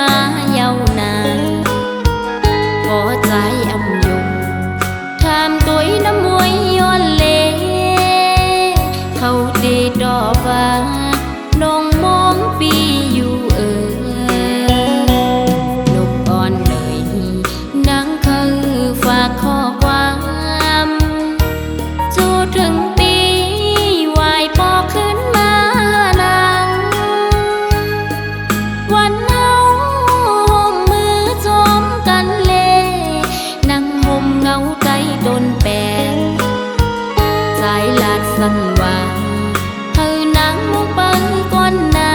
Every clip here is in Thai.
มาเยาวนานพอใจอำยงทำตัวน้ำมวยย้อนเลเขาดีดอกว่าน้องมองปีอยู่นกอ่อนเลยนังคือฝากข้อความจูถึงปีวายปอขึ้นมานางวันเฮาห่มมือจอมกันเลนั่งห่มเงาใจโดนแปงสายลาดสันว่าเธอนางมุกไปก่อนนา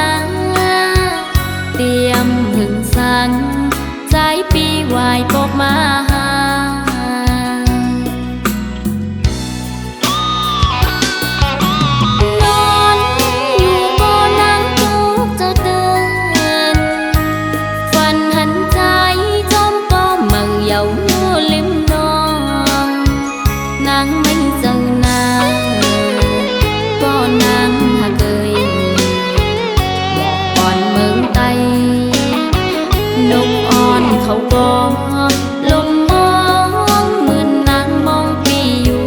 เตรียมหึงสันใจปีวายปอกมาหานอนอยู่บ่นั่งทุกเจ้าเตือนฝันหันใจจอมก็มั่งเยาอยู่ริมนองนางไม่เจอนางก็นางหาเคยบอกก่อนเมืองไตนกอ่อนเขาก็ลมมองเหมือนนางมองปีอยู่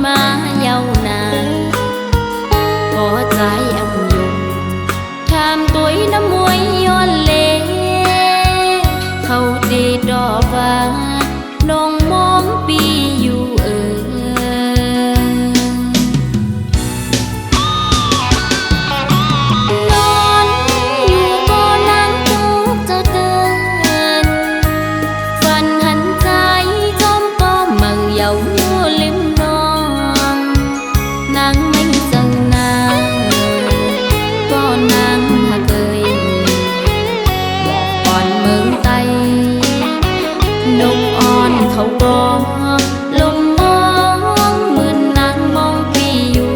มาเยาวนานพอใจอำยงทำตัวน้ำมวยย้อนเลเขาดีดอกว่าน้องมองปีอยู่นอนอยู่บ่นั่งทุกเจ้าเตือนฝันหันใจจอมก็มั่งเยาอยู่ริมนางไม่เจอนางก็นางหาเคยบอกก่อนเมืองไตนกอ่อนเขาก็ลมมองเหมือนนางมองปีอยู่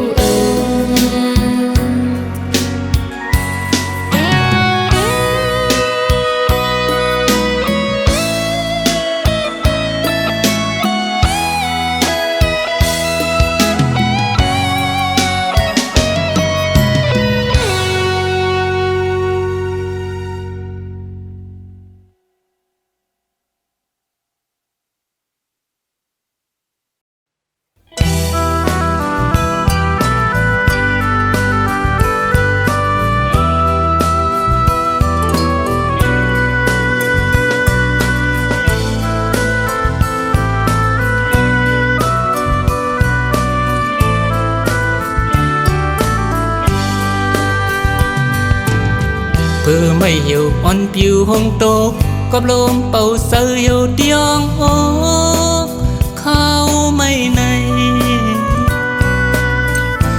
mới hiểu on piu hong tô có lôm bầu sơ yêu tiếng ô khao mây này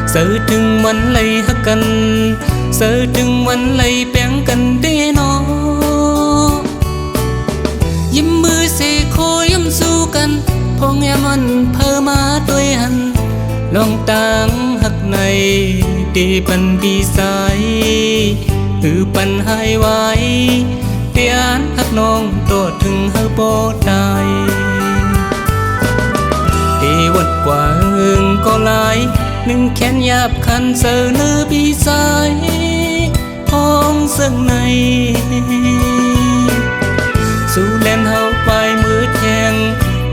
sơ trưng mắn lây hắc cần sơ trưng mắn lây bén cần đê nóยิ้มมือเสโคยิ้มสู้กันพงยามันเพอมาด้วยหันลองตังหักในตีปันปีสายปันหายไว้เตียนหักน้องตัวถึงเฮาโปได้ตีวัดกว่าก็หลายหนึ่งแขนยาบคันเสือเนื้อปีสายห้องเสื่องในสู้แลนเฮาไปมือแทง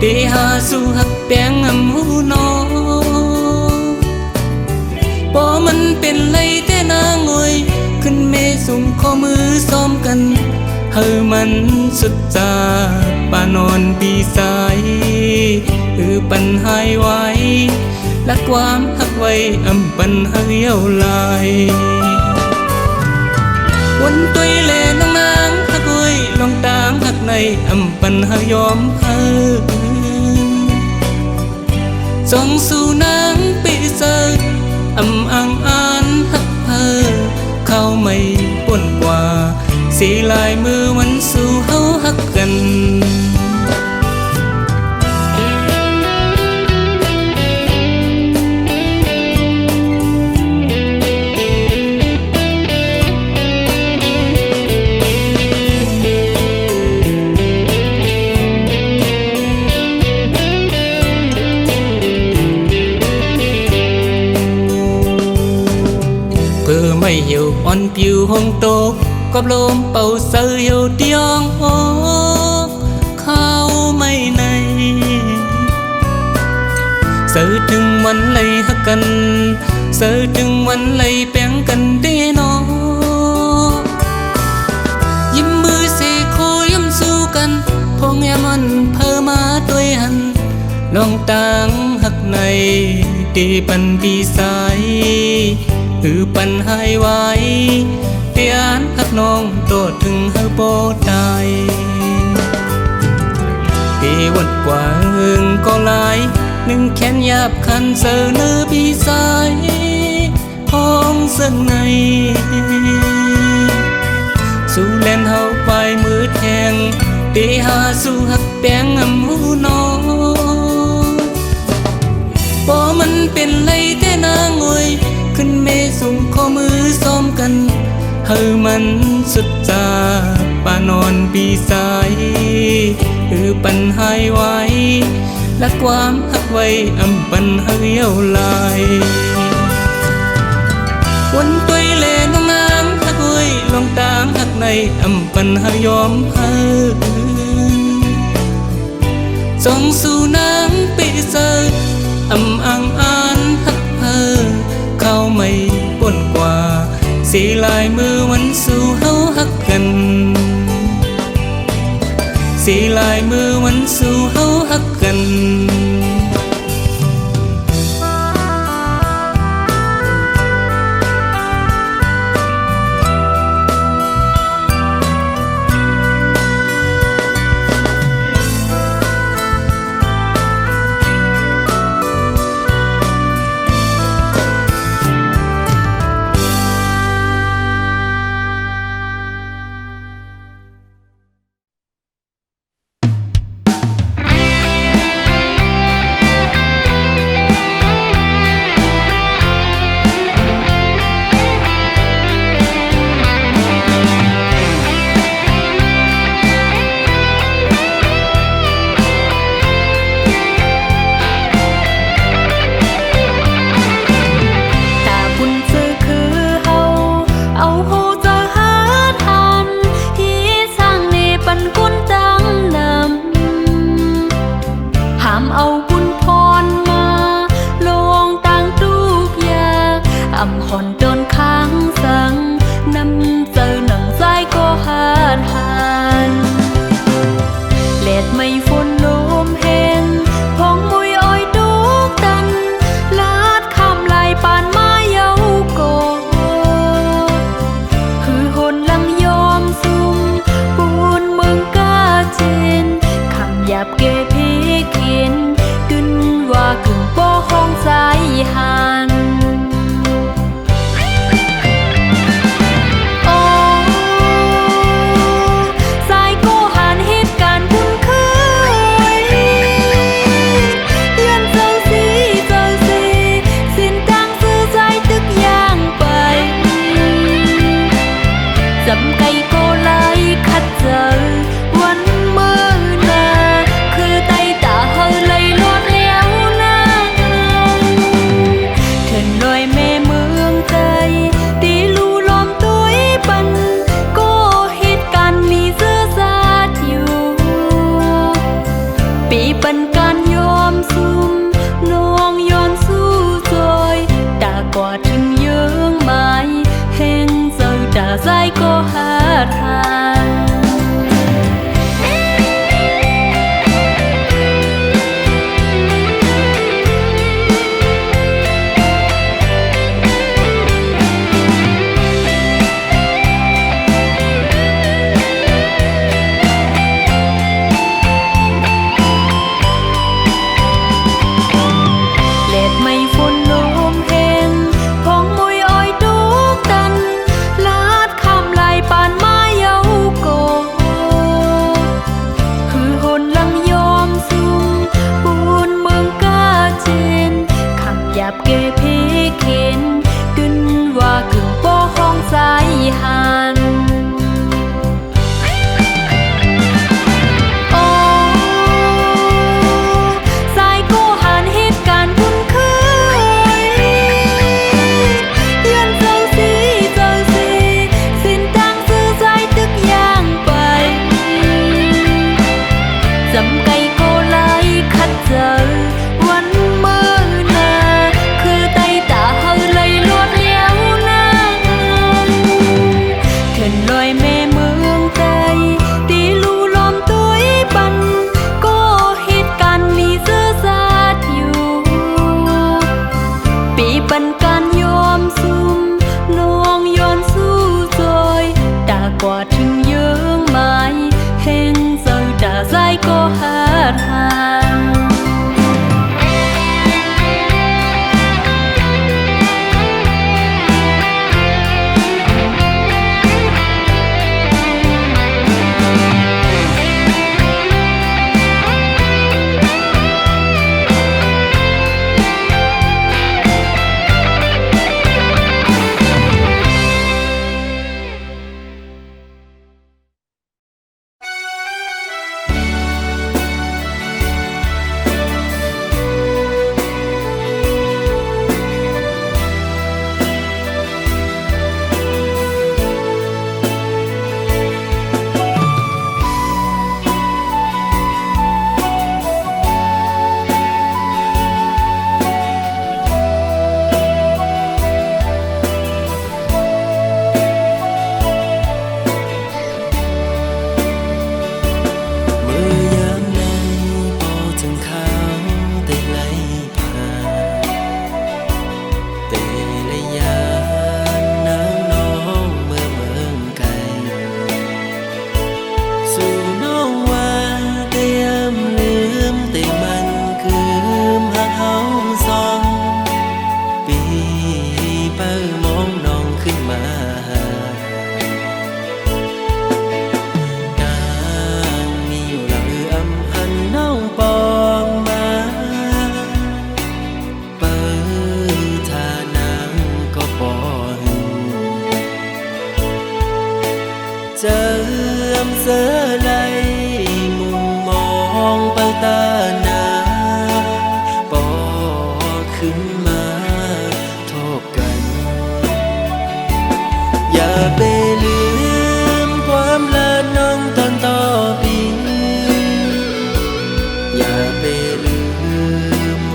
ตีหาสู้หักแปงอำหูน้องบ่มันเป็นไรแต่นางงวยขึ้นเมสุ่มข้อมือซ้อมกันเฮามันสุดจา ปานอนปีสายคือปัญหาไว้และความหักไว้อำปัญหาเย้าลายวนตุยเลน้องนางหักเอ้ยลองตามหักในอำปัญหายอมเพ้อส่งสู่นางปีเสิร์อำอังอานหักเพ้อเข้าไม่ป่นกว่าสีลายมือมันสู่เฮาหักกันเพื่อไม่เหี่ยวอ่อนผิวห้องโตกับลมเป่าเสือเหี่ยวเดียงโอเข้าไม่ในเสือถึงวันไล่หักกันเสือถึงวันไล่แป้งกันเด้นอยิ้มมือเสโคยิ้มสู้กันพงแยมันเพิ่มมาด้วยหันลองต่างหักในตีปันปีสายคือปัญหาไว้เตียนหักน้องโตถึงเฮาโปตายปีวันกว่าก็หลายหนึ่งแขนหยาบคันเสือเนื้อปีสายพ้องเสื่องในสู่เล่นเฮาไปมือแทงตีหาสู่หักแป้งอำหูน้องบ่มันเป็นไรแต่นางเอ้ยขึ้นเมส่งข้อมือซ้อมกันเฮามันสุดจาปานอนปีสายคือปัญหาไว้และความหักไว้อำปัญหาเย้าลายวนตุยเลน้องนางหักเอ้ยลองตามหักในอำปัญหายอมเพ้อส่งสู่นางปีเสิร์อำอังอานหักเพ้อเข้าไม่ป่นกว่าสีลายมือมันสู่เฮาหักกันสีลายมือมันสู่เฮาหักกัน เ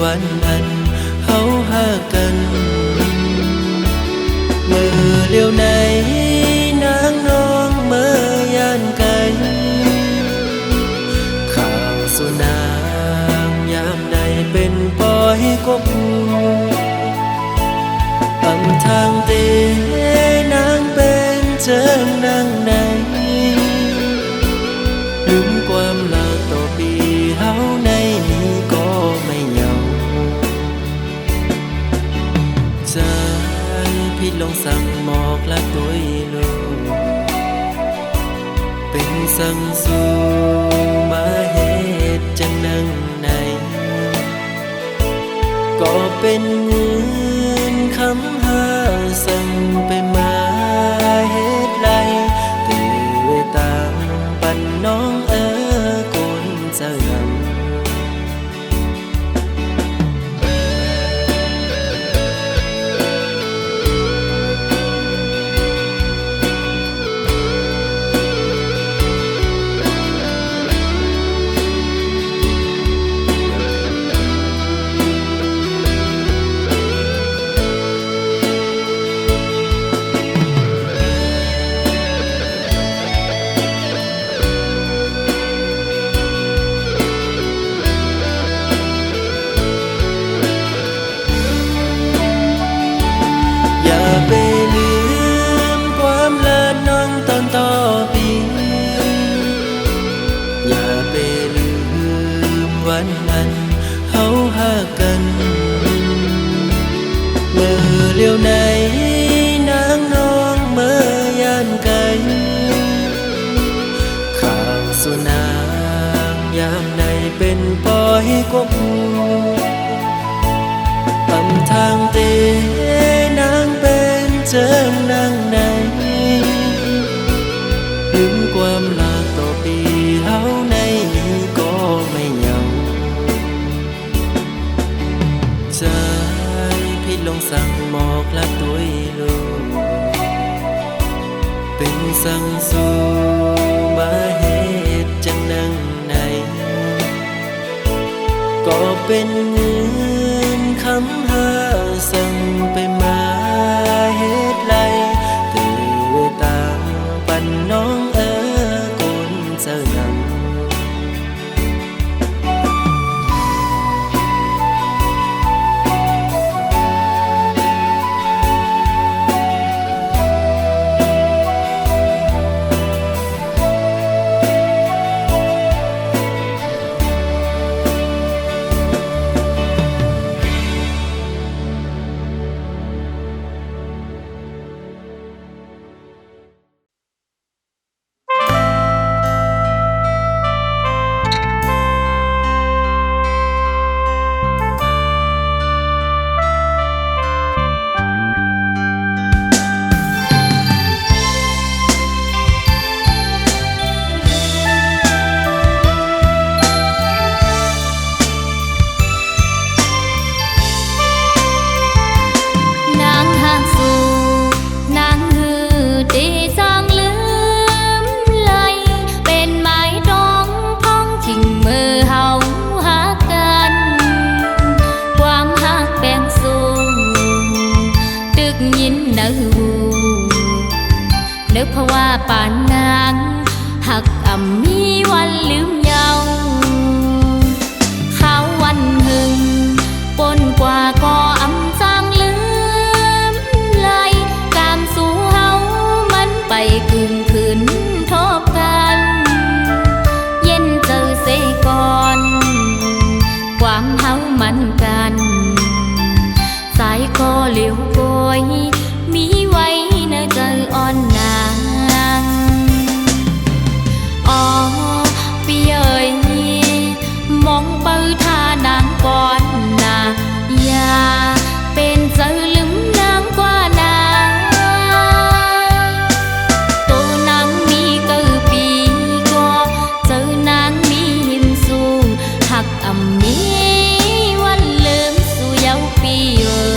วันนั้นเฮาหากันเมื่อเลี้ยวไหนนางน้องเมื่อยานไกลข่าวสุนางยามใดเป็นปล่อยกบอำทางเตนางเป็นเจิงนางไหนลืมความลาต่อปีเฮาในนี้ก็ไม่เหงาใจพี่ลงสั่งหมอกละตัวลูกเป็นสั่งสู่มาเหตุจังนั่งในก็เป็นเงินคำหาสั่งไปมาเหตุไรตื่นตามปันน้องคนเสื่อมไปลืมความลาน้องตอนต่อปีอย่าไปลืมวันนั้นเฮาหากันเมื่อเลี้ยวไหนนางน้องเมื่อยานไกลข่าวสุนางยามใดเป็นปล่อยกบอำทางเตนางเป็นเจิงนางไหนลืมความลาต่อปีเฮาในนี้ก็ไม่เหงาใจพี่ลงสั่งหมอกละตัวลูกเป็นสั่งสู่มาเหตุจังนั่งไหนก็เป็นเงินคำหาสั่งไปมาเหตุไรตื่นตามปันน้องคนเสื่อม ป่านนางหักอ่ำมีวันลืมเยาข้าววันหึงปนกว่าก็อ่ำจางลืมไหลกามสู่เฮามันไปกึ่งคืนทบกันเย็นเจอเสก่อนความเฮามันกันสายก็เหลียวโกยมีไว้ในใจอ่อนนางอ๋อพี่เอ๋ยมองเปิดท่านางก่อนนะอย่าเป็นเจอลืมนางกว่านางตัวนางมีเกือปีก็เจอนางมีหิมสูงหักอ่ำมีวันลืมสู่เยาปีเอ๋ย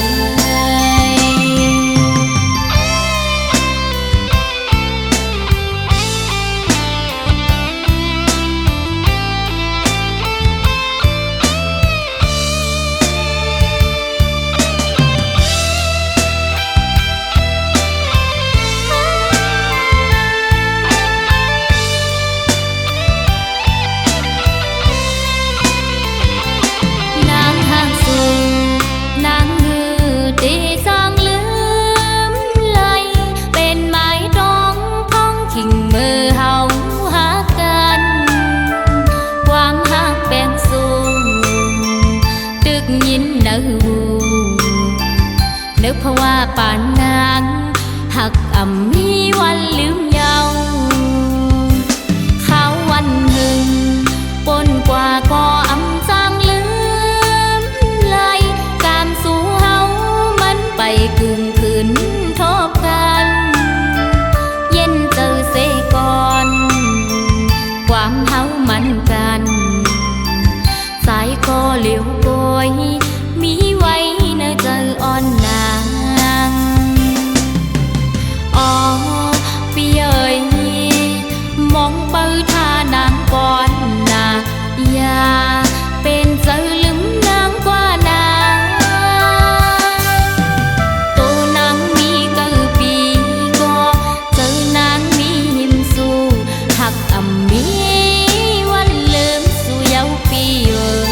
เพราะว่าป่านนางหักอ่ำมีวันลืมเยาว์เขาวันหนึ่งปนกว่าก็อำจางลืมเลยการสู่เฮามันไปกึ่งคืนทบกันเย็นเจอเสก่อนความเฮามันกันสายก็เหลียวโกยมีไว้ในใจอ่อนนางอ๋อพี่เอ๋ยมองไปท่านางก่อนนะอย่าเป็นเจอลืมนางกว่านางตัวนางมีก็ปีก็เจอนางมีหิมสู้หักอ่ำมีวันลืมสู่เยาว์ปีเอ๋ย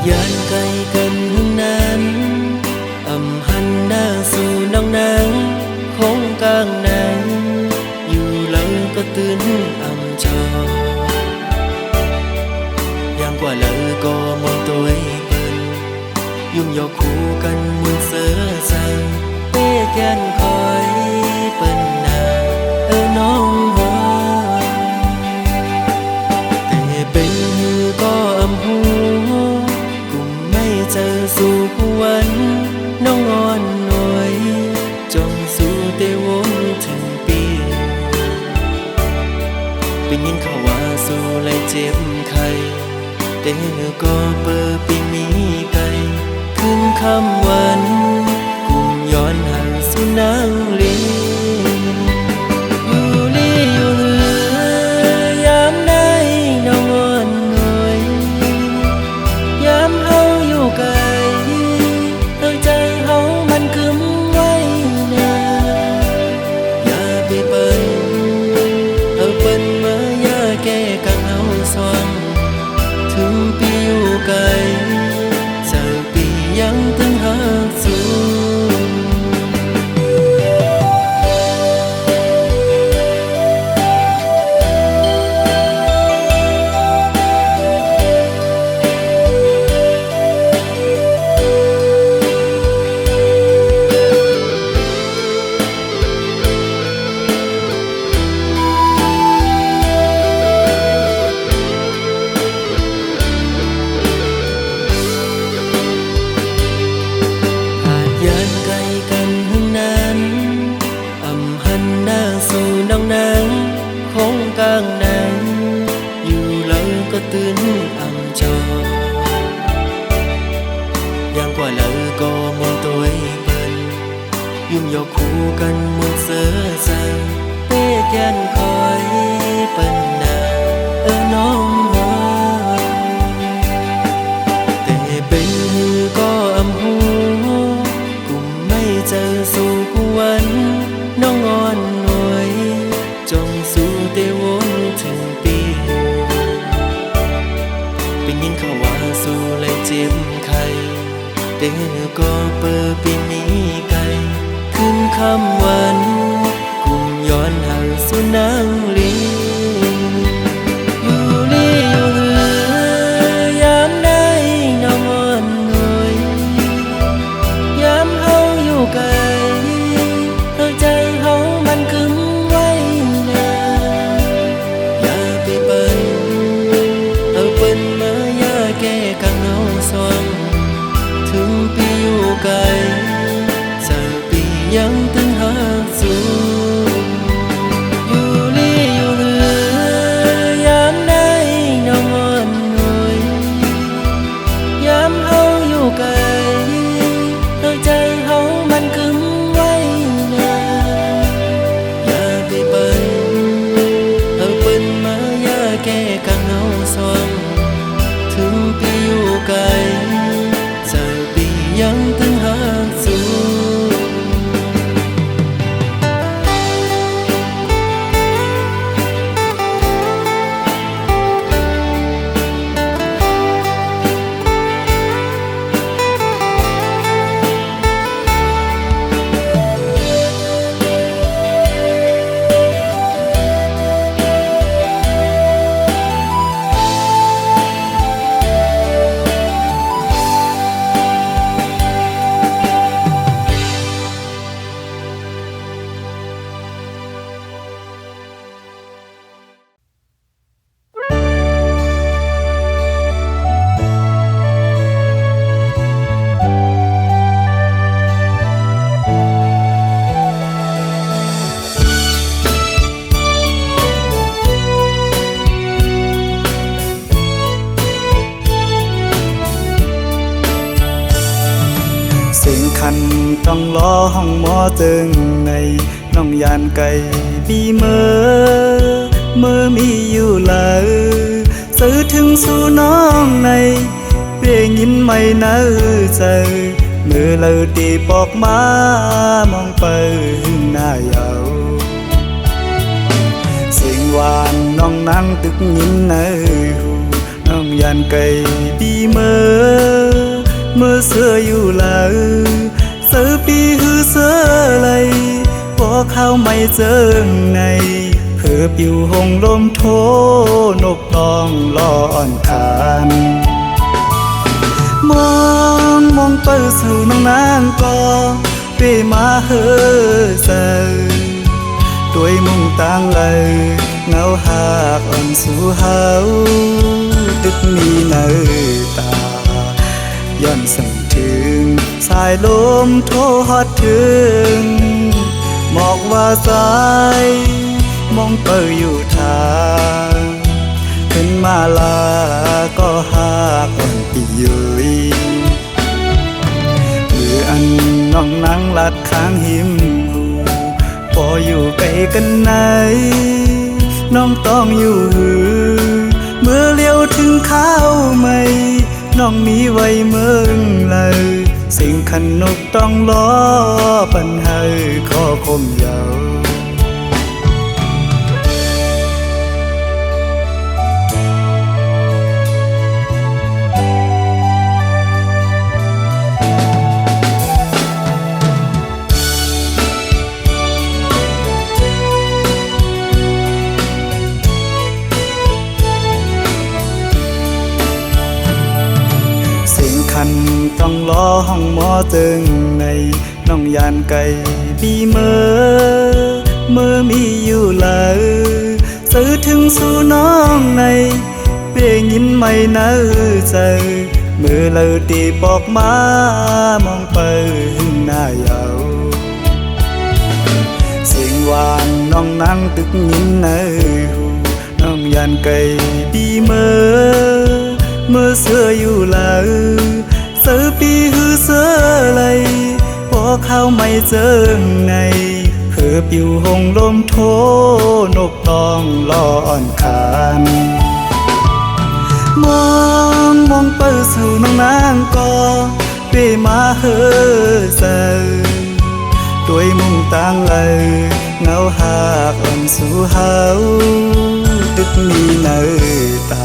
ยันไกลกันนั้นอำหันหน้าสู่น้องนางคงกลางนางอยู่หลังก็ตื่นอำจออย่างกว่าเลยก็มองตัวเปิ้นยุ่มยอกคู่กันมุนเสือใจเป้แกนคอยเปิ้นนาน้องหัวแต่เป็นหือก็อำหูเจอสู่วันน้องอ่อนหน่วยจงสู่เตวงถึงปีเป็นยินเขาว่าสู่เลยเจ็บไข้แต่ก็เปิดปีมีไกลขึ้นคำวันกุ่มย้อนหันสู่นางลีอยู่ลีอยู่เหือยามได้น้องอ่อนหน่วยยามเฮาอยู่ไกลใจเฮามันกึมไว้นะอย่าไปเปิ้นเปิ้นมาอย่าแก้กังเฮาสว่างถึงปีอยู่ไกลเจอปียังตึงหักสูตื่นอำจออย่างกว่าเลยก็มองตัวเปิ้นยุ่มยอกคู่กันมุนเสือใจเป้แกนคอยเปิ้นนาน้องหัวแต่เป็นหือก็อำหูกุ่มไม่เจอสู่วันน้องอ่อนหน่วยจงสู่เตวงถึงปีเป็นยินเขาว่าสู่เลยเจ็บไข้แต่ก็เปิดปีมีไกลขึ้นคำวันกุ่มย้อนหันสู่นางลีอยู่ลีอยู่เหือยามได้น้องอ่อนหน่วยยามเฮาอยู่ไกลใจเฮามันกึมไว้นะอย่าไปเปิ้นมาอย่าแก้กังเฮาสว่าง คัญต้องรอห้องหมอจึงในน้องยานไก่ปีเมื่อมีอยู่เลยซื้อถึงสู่น้องในเพียงยินไม่เนื้อใจมือเลยตีปอกมามองไปหน้าเยาเสียงหวานน้องนั่งตึกยินในหูน้องยานไก่ปีเมื่อเสื้ออยู่เลยเสือปีหือเสือเลยพอเข้าไม่เจอในเพื่อปิวหงลมโทนกตองล้ออ่อนคานมองเปิดสู่น้องนางก็เปมาเฮอเซด้วยมุ่งต่างเลยเงาหากอ่อนสู่เฮาตึกมีเนื้อตาย้อนสั่งถึงสายลมโทฮอดถึงบอกว่าสายมองเปิดอยู่ทางเป็นมาลาก็หากอ่อนปียุยมืออันน้องนั่งลัดข้างหิมหูพออยู่ไกลกันไหนน้องต้องอยู่หือเมื่อเลี้ยวถึงข้าวไม่น้องมีไว้เมืองเลยสิ่งขันนกต้องล้อปัญหาขอคมยาวคันต้องรอห้องหมอจึงในน้องยานไก่ปีเมื่อมีอยู่เลยซื้อถึงสู่น้องในเพียงยินไม่เนื้อใจมือเลยตีปอกมามองไปหน้าเยาเสียงหวานน้องนั่งตึกยินในหูน้องยานไก่ปีเมื่อเสื้ออยู่เลยเสือปีหือเสือเลยพอเข้าไม่เจอในเพื่อปิวหงลมโทนกตองล้ออ่อนคานมองเปิดสู่น้องนางก็เปมาเฮอเซด้วยมุ่งต่างเลยเงาหากอ่อนสู่เฮาตึกมีเนื้อตา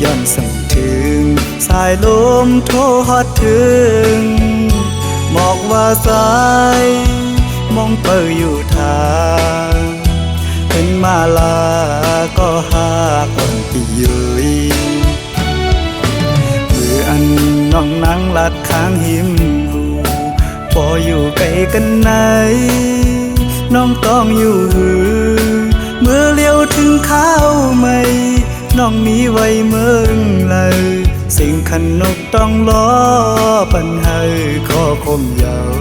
ย้อนสั่งถึงสายลมโทฮอดถึงบอกว่าสายมองเปิดอยู่ทางเป็นมาลาก็หากอ่อนปียุยมืออันน้องนั่งลัดข้างหิมหูพออยู่ไกลกันไหนน้องต้องอยู่หือเมื่อเลี้ยวถึงข้าวไม่น้องมีไว้เมืองเลยสิ่งขันนกต้องล้อปัญหาขอคมยาว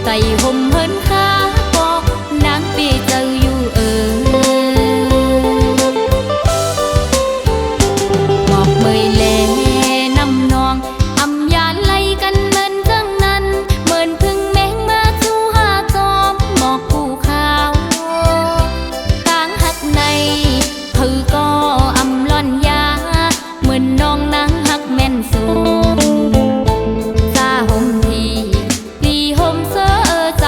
ไต่ห่มเฮินขาบอกนางปีเจ้าอยู่หมอกเมยแลน้ำนองอำยานไล่กันเหมือนจังนั้นเหมือนพึ่งแมงมาจูหาจอมหมอกภูเขากลางหักในคือก็อำล่อนยาเหมือนน้องนางหักแม่นสูงซาห่มทีลีห่มเสื้อใจ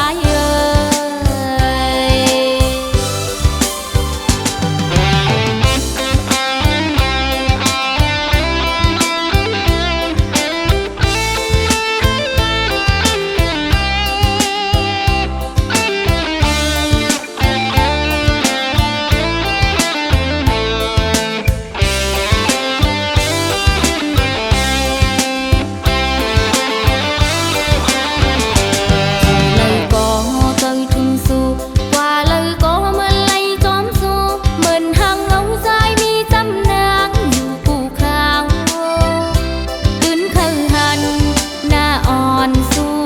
สู้